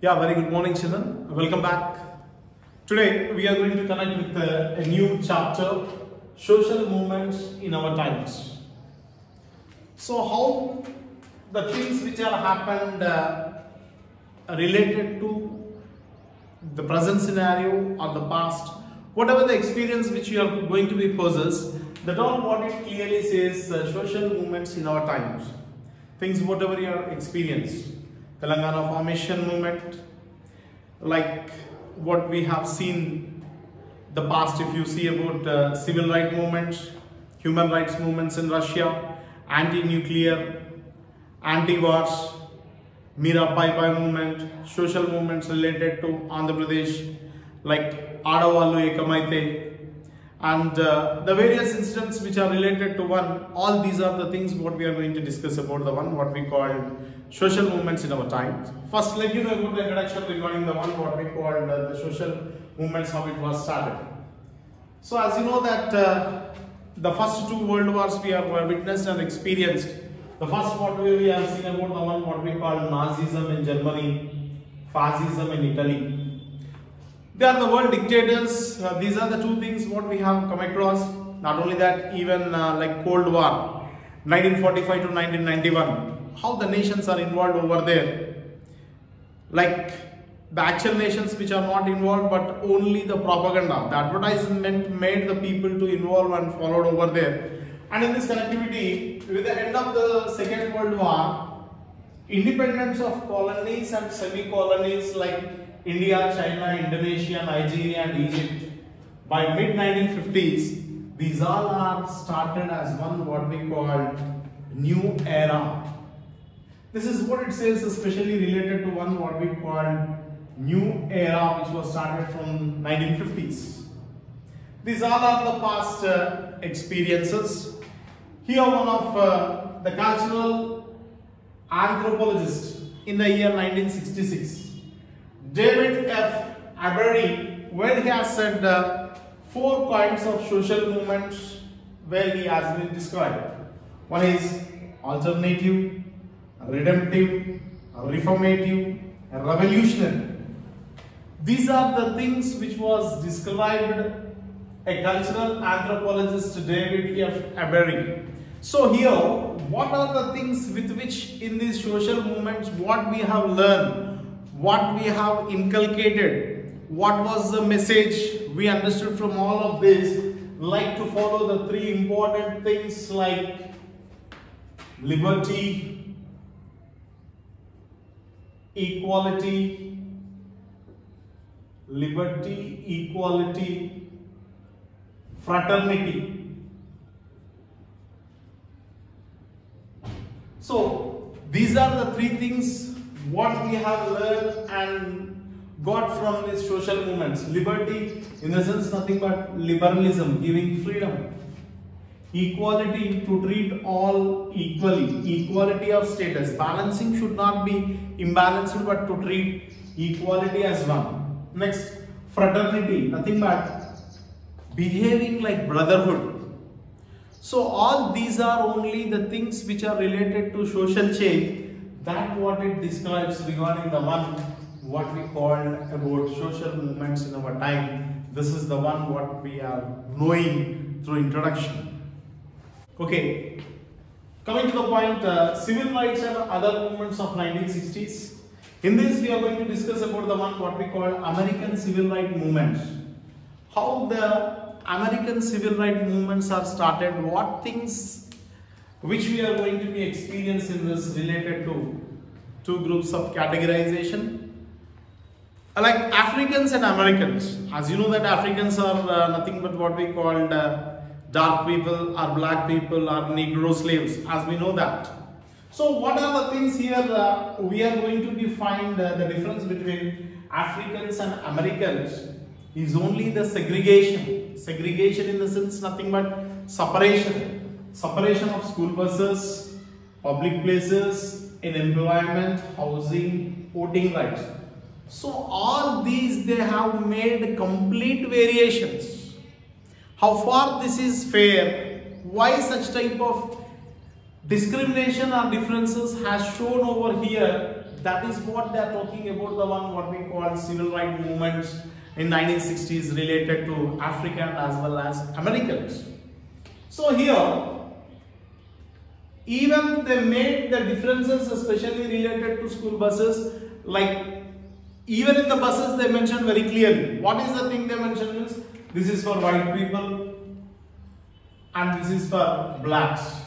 Yeah, very good morning, children. Welcome back. Today we are going to connect with a new chapter, social movements in our times. So, how the things which are happened related to the present scenario or the past, whatever the experience which you are going to be possessed, that all what it clearly says social movements in our times. Things whatever you are experienced. Telangana formation movement, like what we have seen the past, if you see about civil rights movements, human rights movements in Russia, anti-nuclear, anti-wars, Mira Pai Pai movement, social movements related to Andhra Pradesh, like Adavallu Ekamaite, and the various incidents which are related to one. All these are the things what we are going to discuss about the one what we call social movements in our times. First, let you know about the introduction regarding the one what we called the social movements, how it was started. So as you know that the first two world wars we have witnessed and experienced. The first what we have seen about the one what we call Nazism in Germany, Fascism in Italy. They are the world dictators. These are the two things what we have come across. Not only that, even like Cold War, 1945 to 1991. How the nations are involved over there. Like the actual nations which are not involved, but only the propaganda. The advertisement made the people to involve and followed over there. And in this connectivity, with the end of the Second World War, independence of colonies and semi-colonies like India, China, Indonesia, Nigeria and Egypt, by mid-1950s, these all are started as one what we call new era. This is what it says, especially related to one what we call new era, which was started from 1950s. These all are the past experiences. Here one of the cultural anthropologist in the year 1966, David F. Abery, where he has said 4 kinds of social movements where he has been described. One is alternative, redemptive, reformative, and revolutionary. These are the things which was described a cultural anthropologist David F. Abery. So here, what are the things with which in these social movements, what we have learned, what we have inculcated, what was the message we understood from all of this, like to follow the 3 important things like liberty, equality, fraternity. So these are the 3 things what we have learned and got from these social movements. Liberty, in the sense nothing but liberalism, giving freedom. Equality, to treat all equally. Equality of status. Balancing should not be imbalanced, but to treat equality as one. Next, fraternity, nothing but behaving like brotherhood. So all these are only the things which are related to social change. That what it describes regarding the one what we call about social movements in our time. This is the one what we are knowing through introduction. Okay, coming to the point, civil rights and other movements of 1960s. In this we are going to discuss about the one what we call American civil rights movements. How the American civil rights movements are started, what things which we are going to be experiencing in this related to 2 groups of categorization. Like Africans and Americans. As you know that Africans are nothing but what we called dark people or black people or Negro slaves, as we know that. So what are the things here we are going to be find the difference between Africans and Americans is only the segregation. Segregation in the sense nothing but separation. Separation of school buses, public places, in employment, housing, voting rights. So all these they have made complete variations. How far this is fair? Why such type of discrimination or differences has shown over here? that is what they are talking about, the one what we call civil rights movements in 1960s related to African as well as Americans. So here, even they made the differences especially related to school buses, like even in the buses they mentioned very clearly. What is the thing they mentioned is, this is for white people and this is for blacks.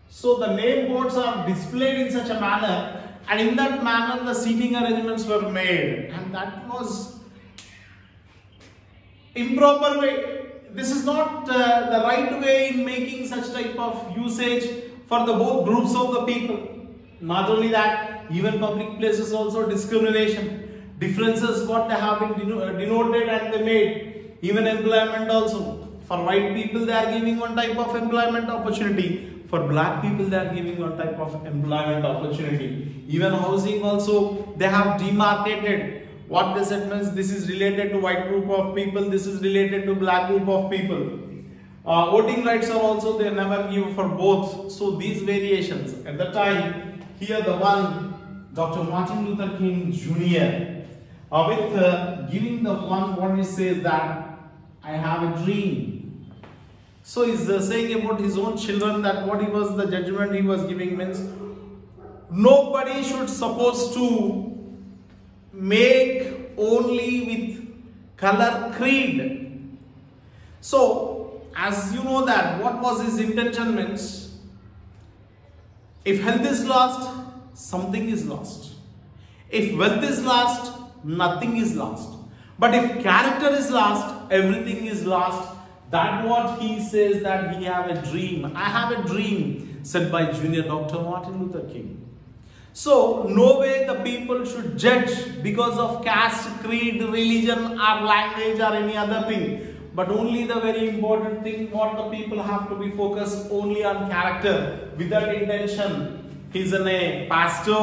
So the name boards are displayed in such a manner, and in that manner the seating arrangements were made, and that was improper way. This is not the right way in making such type of usage for the both groups of the people. Not only that, even public places also discrimination, differences what they have been denoted and they made. Even employment also, for white people they are giving one type of employment opportunity, for black people they are giving one type of employment opportunity. Even housing also they have demarcated. What they said means, this is related to white group of people, this is related to black group of people. Voting rights are also they never give for both. So these variations at the time, here the one Dr. Martin Luther King Jr. With giving the one what he says that I have a dream. So he's saying about his own children that what he was, the judgment he was giving means, nobody should supposed to make only with color creed. So as you know that what was his intention means, if health is lost, something is lost. If wealth is lost, nothing is lost. But if character is lost, everything is lost. That what he says, that he have a dream. I have a dream, said by Junior Dr. Martin Luther King. So no way the people should judge because of caste, creed, religion or language or any other thing. But only the very important thing what the people have to be focused only on character. With that intention, he is a pastor,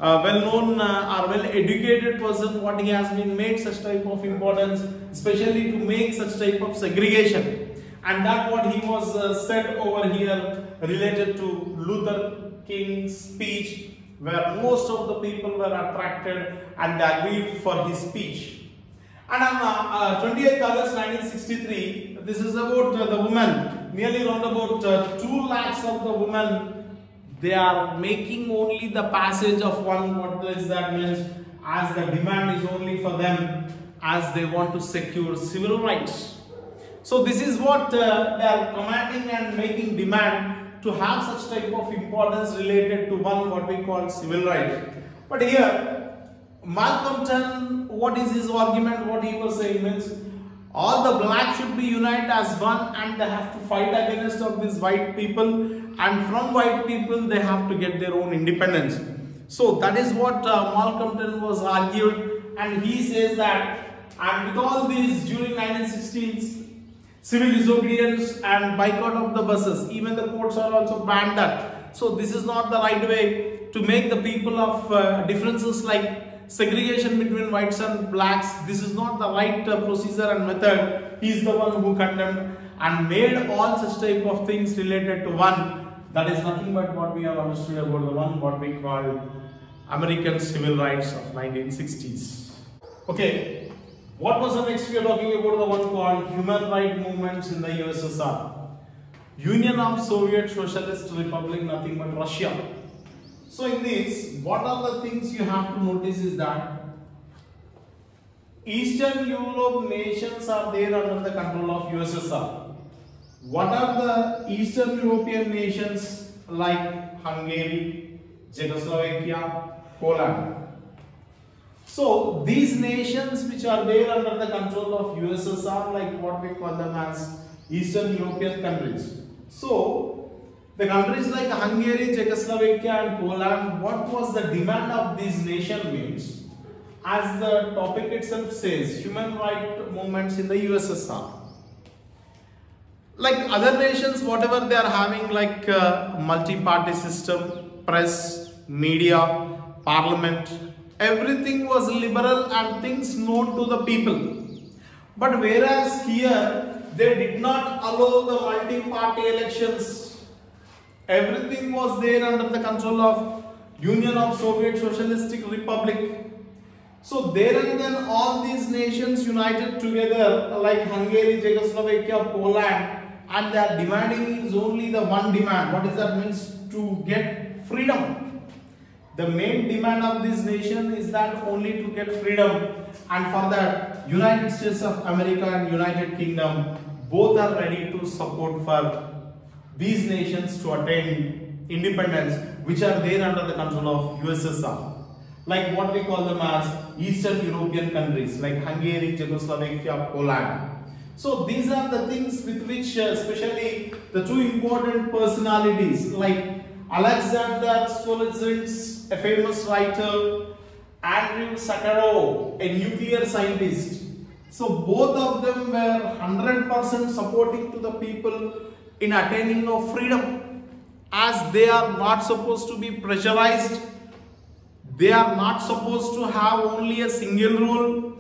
well-known or well-educated person, what he has been made such type of importance, especially to make such type of segregation. And that what he was said over here related to Luther King's speech, where most of the people were attracted and they agreed for his speech. And on 28th August 1963, this is about the women, nearly around about 2 lakhs of the women, they are making only the passage of one, what does that means, as the demand is only for them, as they want to secure civil rights. So this is what they are commanding and making demand to have such type of importance related to one, what we call civil rights. But here, Malcolm X, what is his argument, what he was saying means, all the blacks should be united as one and they have to fight against of these white people, and from white people they have to get their own independence. So that is what Malcolm X was argued, and he says that, and with all these during 1960s, civil disobedience and boycott of the buses, even the courts are also banned that. So this is not the right way to make the people of differences like segregation between whites and blacks. This is not the right procedure and method. He is the one who condemned and made all such type of things related to one. That is nothing but what we have understood about the one what we call American civil rights of 1960s. Okay, what was the next? We are talking about the one called human rights movements in the USSR. Union of Soviet Socialist Republic, nothing but Russia. So in this, what are the things you have to notice is that Eastern Europe nations are there under the control of USSR. What are the Eastern European nations like Hungary, Czechoslovakia, Poland? So these nations which are there under the control of USSR, like what we call them as Eastern European countries. So the countries like Hungary, Czechoslovakia and Poland, what was the demand of these nations means, as the topic itself says, human rights movements in the USSR. Like other nations, whatever they are having, like multi-party system, press, media, parliament, everything was liberal and things known to the people. But whereas here, they did not allow the multi-party elections. Everything was there under the control of Union of Soviet Socialistic Republic. So there and then all these nations united together like Hungary, Czechoslovakia, Poland, and they are demanding is only the one demand. What does that mean? To get freedom. The main demand of this nation is that only to get freedom, and for that United States of America and United Kingdom both are ready to support for these nations to attain independence, which are there under the control of USSR. Like what we call them as Eastern European countries like Hungary, Czechoslovakia, Poland. So these are the things with which especially the two important personalities like Alexander Solzhenitsyn, a famous writer, Andrew Sakharov, a nuclear scientist. So both of them were 100% supporting to the people in attaining of freedom, as they are not supposed to be pressurized. They are not supposed to have only a single rule.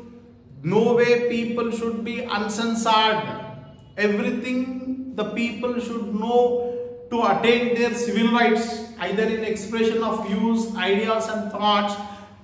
No way people should be uncensored. Everything the people should know to attain their civil rights, either in expression of views, ideas and thoughts.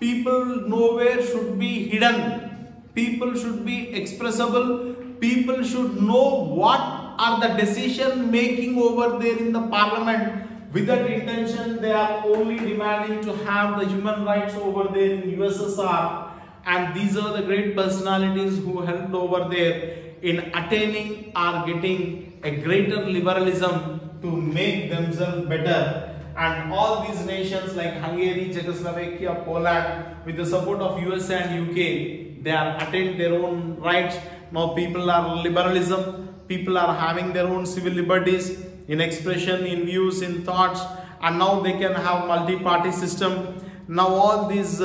People nowhere should be hidden. People should be expressible. People should know what are the decision making over there in the parliament. With that intention, they are only demanding to have the human rights over there in USSR, and these are the great personalities who helped over there in attaining or getting a greater liberalism to make themselves better. And all these nations like Hungary, Czechoslovakia, Poland, with the support of US and UK, they are attained their own rights. Now people are liberalism, people are having their own civil liberties in expression, in views, in thoughts, and now they can have multi-party system. Now all these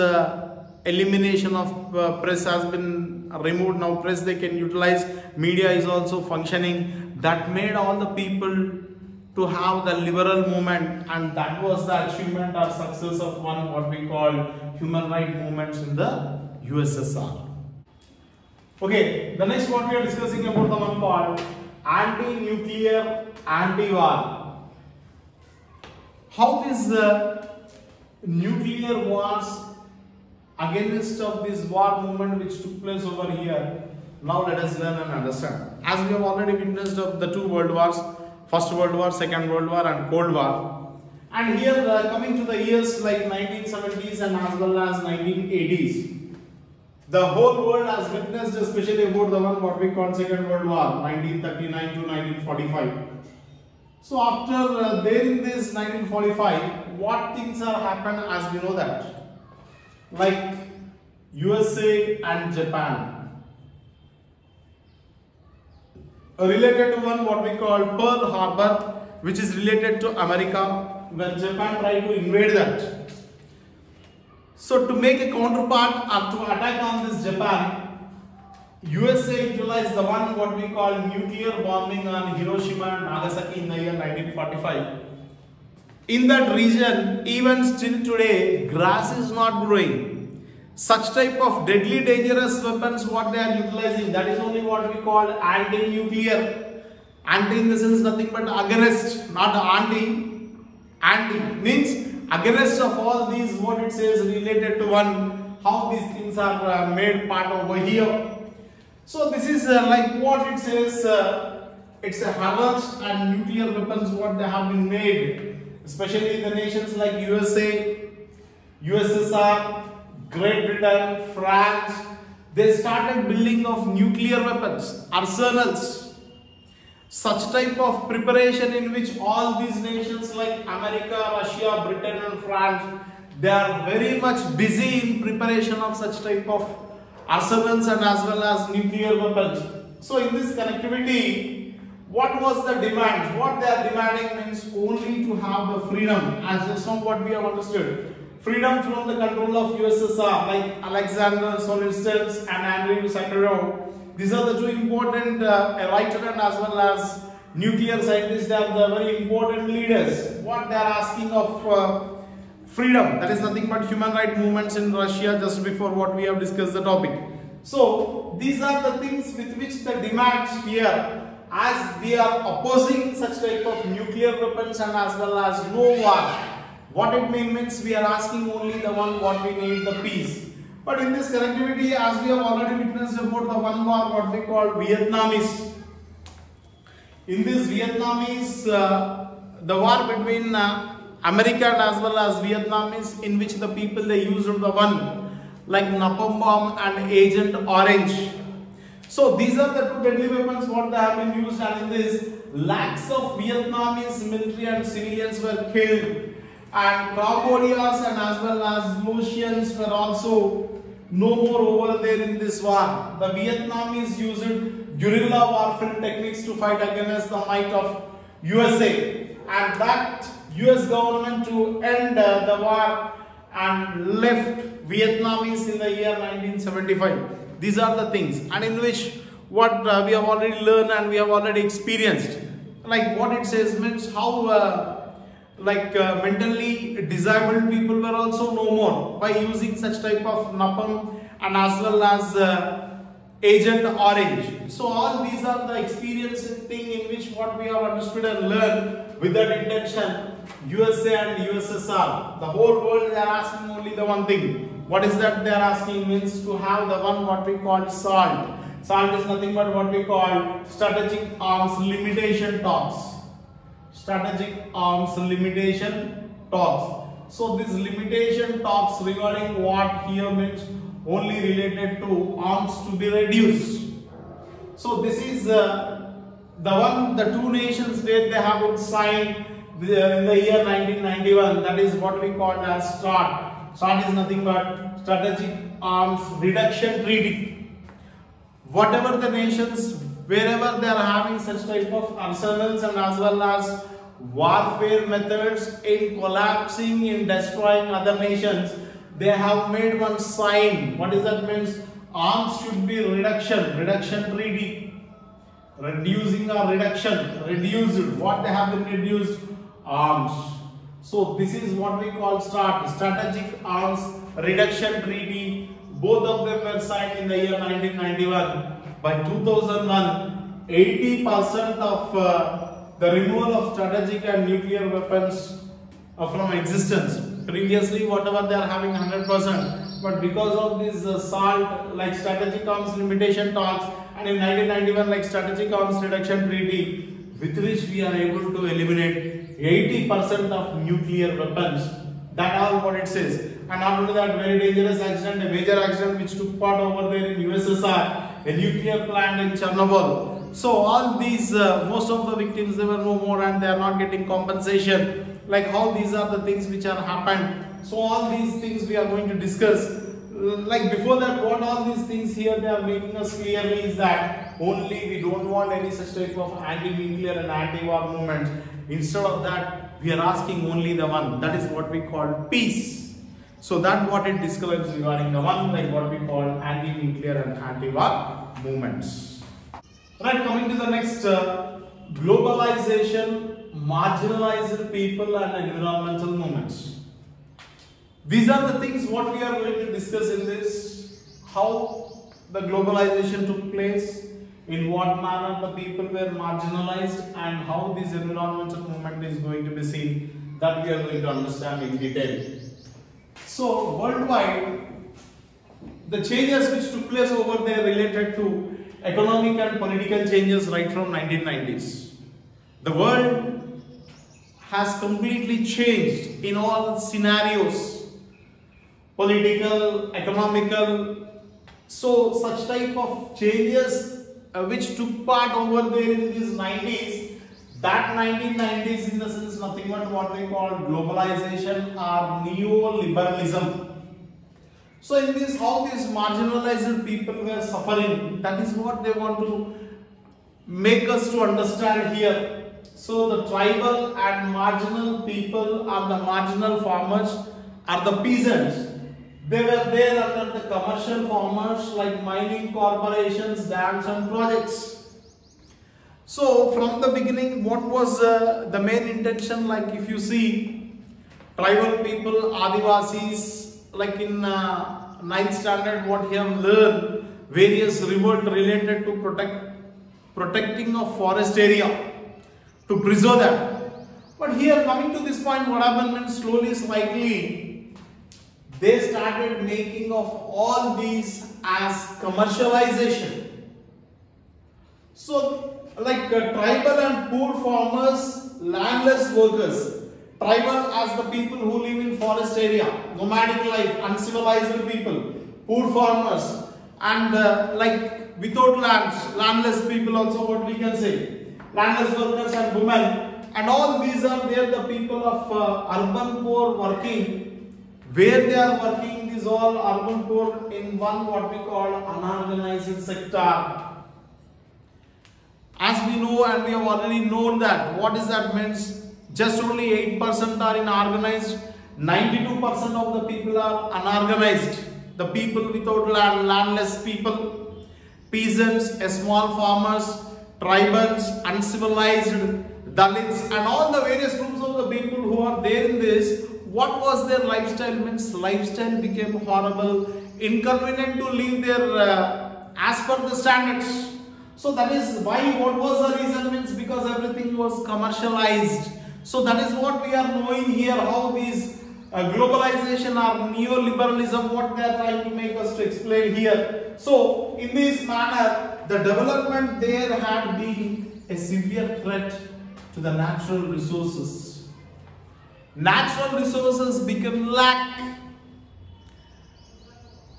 elimination of press has been removed. Now press they can utilize, media is also functioning. That made all the people to have the liberal movement, and that was the achievement or success of one what we call human rights movements in the USSR. Okay, the next what we are discussing about the one called anti-nuclear, anti-war. How this nuclear wars against of this war movement which took place over here, now let us learn and understand. As we have already witnessed of the two world wars, First World War, Second World War and Cold War. And here coming to the years like 1970s and as well as 1980s. The whole world has witnessed, especially about the one what we call Second World War, 1939 to 1945. So after there in this 1945, what things are happened as we know that? Like USA and Japan. Related to one what we call Pearl Harbor, which is related to America, when Japan tried to invade that. So to make a counterpart or to attack on this Japan, USA utilized the one what we call nuclear bombing on Hiroshima and Nagasaki in the year 1945. In that region, even still today, grass is not growing. Such type of deadly dangerous weapons what they are utilizing, that is only what we call anti-nuclear. Anti in the sense nothing but against, not anti. Anti means against of all these what it says related to one, how these things are made part over here. So this is like what it says, it's a hazard and nuclear weapons what they have been made, especially the nations like USA, USSR, Great Britain, France. They started building of nuclear weapons, arsenals. Such type of preparation in which all these nations like America, Russia, Britain and France, they are very much busy in preparation of such type of arsenals and as well as nuclear weapons. So in this connectivity, what was the demand? What they are demanding means only to have the freedom, as just now what we have understood. Freedom from the control of USSR like Alexander Solzhenitsyn and Andrew Sakharov. These are the two important writer and as well as nuclear scientists. They are the very important leaders. What they are asking of freedom, that is nothing but human rights movements in Russia just before what we have discussed the topic. So these are the things with which the demands here, as we are opposing such type of nuclear weapons and as well as no war. What it means we are asking only the one what we need, the peace. But in this connectivity, as we have already witnessed about the one war what we call Vietnamese. In this Vietnamese, the war between America as well as Vietnamese, in which the people they used the one like napalm bomb and Agent Orange. So these are the two deadly weapons what they have been used, and in this lakhs of Vietnamese military and civilians were killed, and Cambodians and as well as Laotians were also no more over there in this war. The Vietnamese used guerrilla warfare techniques to fight against the might of USA, and that US government to end the war and left Vietnamese in the year 1975. These are the things, and in which what we have already learned and we have already experienced. Like what it says means how mentally disabled people were also no more by using such type of napalm and as well as Agent Orange. So all these are the experience thing in which what we have understood and learned with that intention. USA and USSR, the whole world they are asking only the one thing. What is that they are asking means to have the one what we call SALT. SALT is nothing but what we call strategic arms limitation talks. Strategic arms limitation talks. So this limitation talks regarding what here means only related to arms to be reduced. So this is the two nations where they have been signed in the year 1991. That is what we call as START. START is nothing but Strategic Arms Reduction Treaty. Whatever the nations, wherever they are having such type of arsenals and as well as warfare methods in collapsing, in destroying other nations, they have made one sign. What does that mean? Arms should be reduction treaty. Reducing or reduction, reduced. What they have been reduced? Arms. So this is what we call START, Strategic Arms Reduction Treaty. Both of them were signed in the year 1991. By 2001, 80% of the removal of strategic and nuclear weapons from existence. Previously, whatever they are having 100%, but because of this SALT, like Strategic Arms Limitation Talks, and in 1991, like Strategic Arms Reduction Treaty, with which we are able to eliminate 80% of nuclear weapons. That all what it says. And not only that, very dangerous accident, a major accident which took part over there in USSR, a nuclear plant in Chernobyl. So all these, most of the victims, they were no more and they are not getting compensation. Like how these are the things which are happened. So all these things we are going to discuss. Like before that, what all these things here they are making us clearly is that only we don't want any such type of anti-nuclear and anti-war movements. Instead of that, we are asking only the one. That is what we call peace. So that what it describes regarding the one, like what we call anti-nuclear and anti-war movements. Right, coming to the next, globalization, marginalized people and environmental movements. These are the things what we are going to discuss in this. How the globalization took place, in what manner the people were marginalized, and how this environmental movement is going to be seen. That we are going to understand in detail. So worldwide, the changes which took place over there related to economic and political changes right from 1990s. The world has completely changed in all scenarios, political, economical. So such type of changes which took part over there in these 90s, that 1990s in the sense nothing but what we call globalization or neoliberalism. So in this, how these marginalized people were suffering, that is what they want to make us to understand here. So the tribal and marginal people are the marginal farmers, are the peasants. They were there under the commercial farmers like mining corporations, dams and projects. So from the beginning, what was the main intention? Like if you see tribal people, Adivasis, like in 9th standard what you have learned, various revolt related to protecting of forest area, to preserve that. But here coming to this point, what happened means slowly, slightly, they started making of all these as commercialization. So like tribal and poor farmers, landless workers, tribal as the people who live in forest area, nomadic life, uncivilized people, poor farmers, and like without lands, landless people also, what we can say, landless workers and women, and all these are there the people of urban poor working, where they are working, these all urban poor in one what we call unorganized sector. As we know and we have already known that, what is that means? Just only 8% are in organized, 92% of the people are unorganized. The people without land, landless people, peasants, small farmers, tribals, uncivilized, Dalits, and all the various groups of the people who are there in this. What was their lifestyle means? Lifestyle became horrible, inconvenient to live there as per the standards. So that is why, what was the reason means? Because everything was commercialized. So that is what we are knowing here, how these globalization or neoliberalism, what they are trying to make us to explain here. So in this manner, the development there had been a severe threat to the natural resources. Natural resources become lack.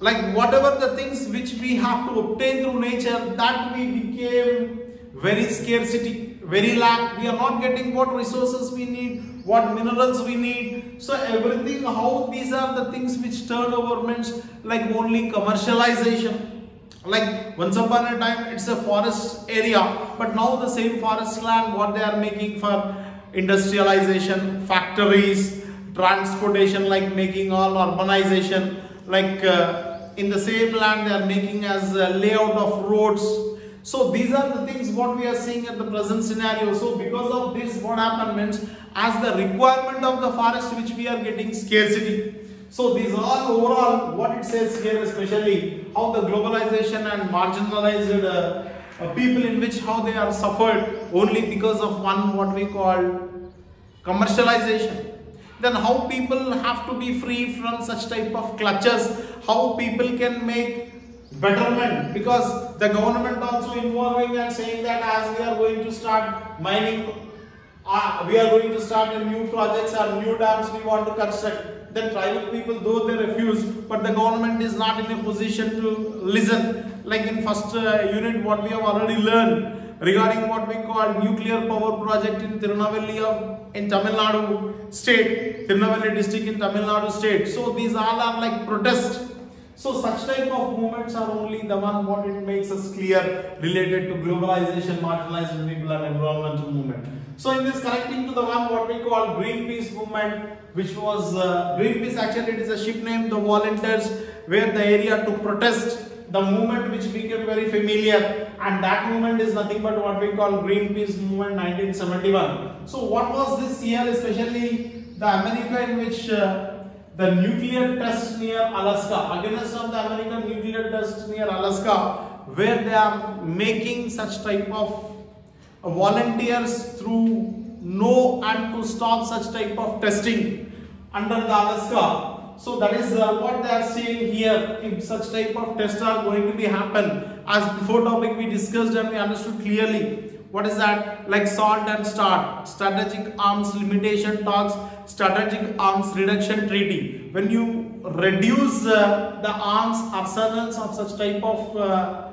Like whatever the things which we have to obtain through nature, that we became very scarcity, very lack. We are not getting what resources we need, what minerals we need. So everything, how these are the things which turn over means like only commercialization. Like once upon a time it's a forest area, but now the same forest land, what they are making for industrialization, factories, transportation, like making all urbanization, like in the same land they are making as a layout of roads. So these are the things what we are seeing at the present scenario. So because of this, what happened means, as the requirement of the forest which we are getting scarcity. So these all overall what it says here, especially how the globalization and marginalized people in which how they are suffered only because of one what we call commercialization. Then how people have to be free from such type of clutches, how people can make betterment, because the government also involving and saying that as we are going to start mining, we are going to start a new projects or new dams we want to construct. Then tribal people, though they refuse, but the government is not in a position to listen. Like in first unit what we have already learned regarding what we call nuclear power project in Tirunelveli in Tamil Nadu state, Tirunelveli district in Tamil Nadu state. So these all are like protests. So such type of movements are only the one what it makes us clear related to globalization, marginalized people and environmental movement. So in this connecting to the one what we call Greenpeace movement, which was Greenpeace, actually it is a ship name, the volunteers were the area to protest the movement which became very familiar, and that movement is nothing but what we call Greenpeace movement 1971. So what was this year, especially the America in which the nuclear test near Alaska, against of the American nuclear test near Alaska, where they are making such type of volunteers through know and to stop such type of testing under the Alaska. So that is what they are saying here. If such type of tests are going to be happen, as before topic we discussed and we understood clearly. What is that? Like SALT and START, Strategic Arms Limitation Talks, Strategic Arms Reduction Treaty. When you reduce the arms arsenals of such type of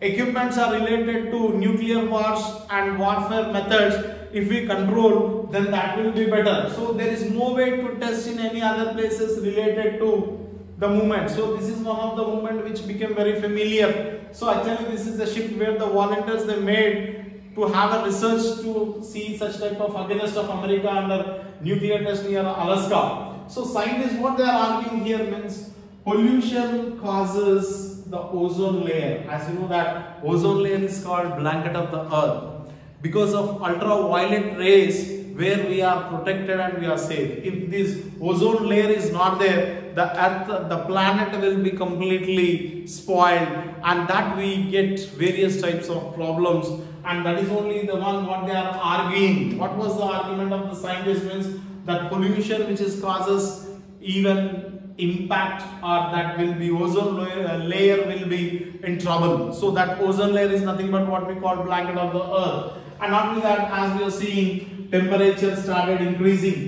equipments are related to nuclear wars and warfare methods, if we control, then that will be better. So there is no way to test in any other places related to the movement. So this is one of the movement which became very familiar. So actually this is the shift where the volunteers they made to have a research to see such type of against of America under nuclear test near Alaska. So scientists what they are arguing here means pollution causes the ozone layer. As you know that ozone layer is called blanket of the earth, because of ultraviolet rays where we are protected and we are safe. If this ozone layer is not there, the earth, the planet will be completely spoiled, and that we get various types of problems. And that is only the one what they are arguing. What was the argument of the scientists? Means that pollution which is causes even impact, or that will be ozone layer will be in trouble. So that ozone layer is nothing but what we call blanket of the earth. And not only that, as we are seeing, temperature started increasing,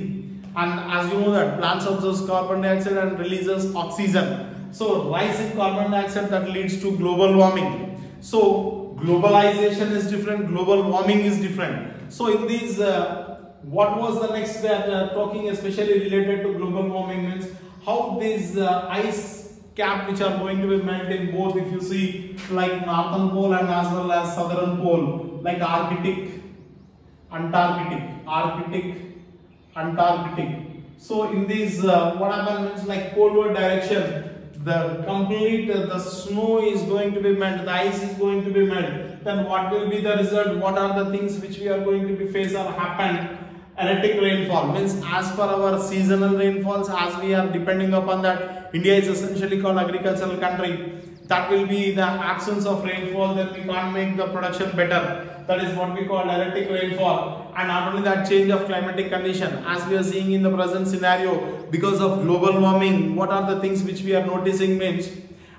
and as you know that plants absorb carbon dioxide and releases oxygen. So rise in carbon dioxide, that leads to global warming. So globalization is different, global warming is different. So in these what was the next talking especially related to global warming means how these ice cap which are going to be melting, both if you see like northern pole and as well as southern pole, like Arctic, Antarctic. So in these what happens means like poleward direction, the complete the snow is going to be melted, the ice is going to be melted. Then what will be the result? What are the things which we are going to be face or happen? Erratic rainfall means as per our seasonal rainfalls, as we are depending upon that. India is essentially called agricultural country. That will be the absence of rainfall, then we can't make the production better. That is what we call erratic rainfall. And not only that, change of climatic condition, as we are seeing in the present scenario because of global warming. What are the things which we are noticing means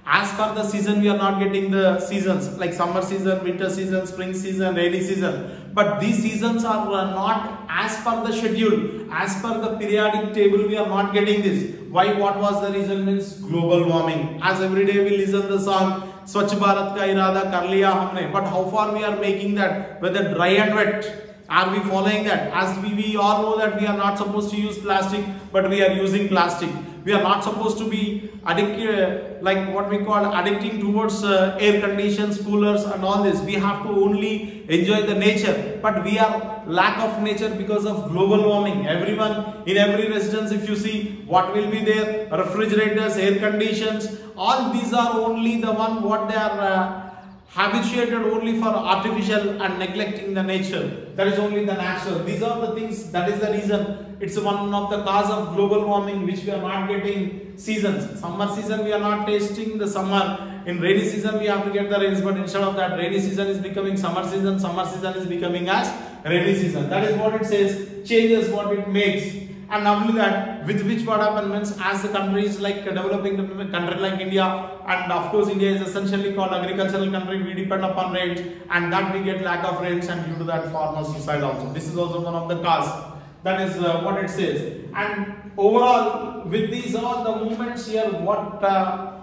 as per the season we are not getting the seasons like summer season, winter season, spring season, rainy season. But these seasons are not as per the schedule, as per the periodic table we are not getting this. Why? What was the reason? Means global warming. As every day we listen the song Swachh Bharat ka irada kar liya humne, but how far we are making that, whether dry and wet? Are we following that? As we all know that we are not supposed to use plastic, but we are using plastic. We are not supposed to be addicted, like what we call addicting towards air conditions, coolers and all this. We have to only enjoy the nature, but we are lack of nature because of global warming. Everyone in every residence, if you see, what will be there? Refrigerators, air conditions, all these are only the one what they are habituated only for artificial and neglecting the nature. That is only the natural. These are the things, that is the reason. It's one of the cause of global warming, which we are not getting seasons. Summer season we are not tasting the summer. In rainy season we have to get the rains, but instead of that, rainy season is becoming summer season is becoming as rainy season. That is what it says, changes what it makes. And not only that, with which what happens as the countries like developing the country like India, and of course India is essentially called agricultural country, we depend upon rains, and that we get lack of rains, and due to that farmers suicide also. This is also one of the cause. That is what it says. And overall, with these all the movements here, what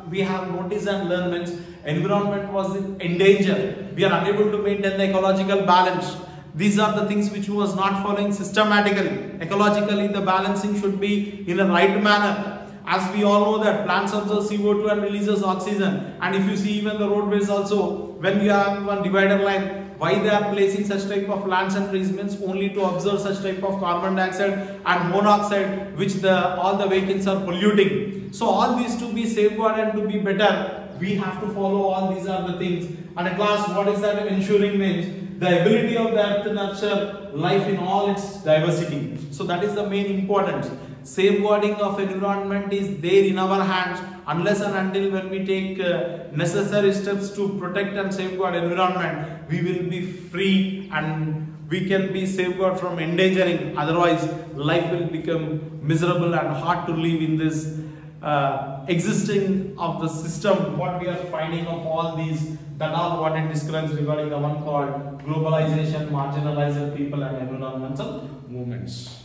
we have noticed and learned means environment was in danger. We are unable to maintain the ecological balance. These are the things which was not following systematically. Ecologically, the balancing should be in a right manner. As we all know that plants absorb CO2 and releases oxygen. And if you see even the roadways also, when we have one divider line, why they are placing such type of plants and trees means only to absorb such type of carbon dioxide and monoxide which all the vehicles are polluting. So all these to be safeguarded and to be better, we have to follow all these are the things. And at last, what is that ensuring means? The ability of the earth to nurture life in all its diversity. So that is the main importance. Safeguarding of environment is there in our hands unless and until when we take necessary steps to protect and safeguard environment, we will be free and we can be safeguarded from endangering. Otherwise, life will become miserable and hard to live in this existing of the system. What we are finding of all these, that are what it describes regarding the one called globalization, marginalized people and environmental movements.